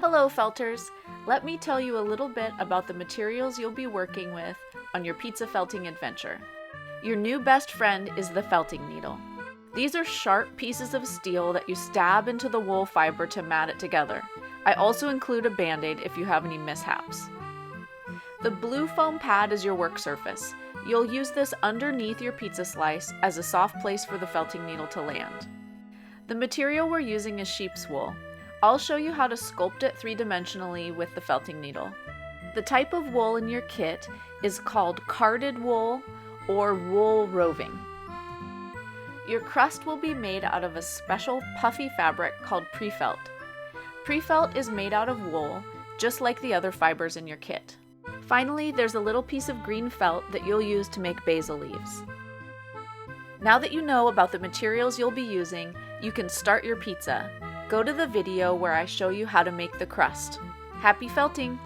Hello felters! Let me tell you a little bit about the materials you'll be working with on your pizza felting adventure. Your new best friend is the felting needle. These are sharp pieces of steel that you stab into the wool fiber to mat it together. I also include a band-aid if you have any mishaps. The blue foam pad is your work surface. You'll use this underneath your pizza slice as a soft place for the felting needle to land. The material we're using is sheep's wool. I'll show you how to sculpt it three-dimensionally with the felting needle. The type of wool in your kit is called carded wool or wool roving. Your crust will be made out of a special puffy fabric called pre-felt. Pre-felt is made out of wool, just like the other fibers in your kit. Finally, there's a little piece of green felt that you'll use to make basil leaves. Now that you know about the materials you'll be using, you can start your pizza. Go to the video where I show you how to make the crust. Happy felting!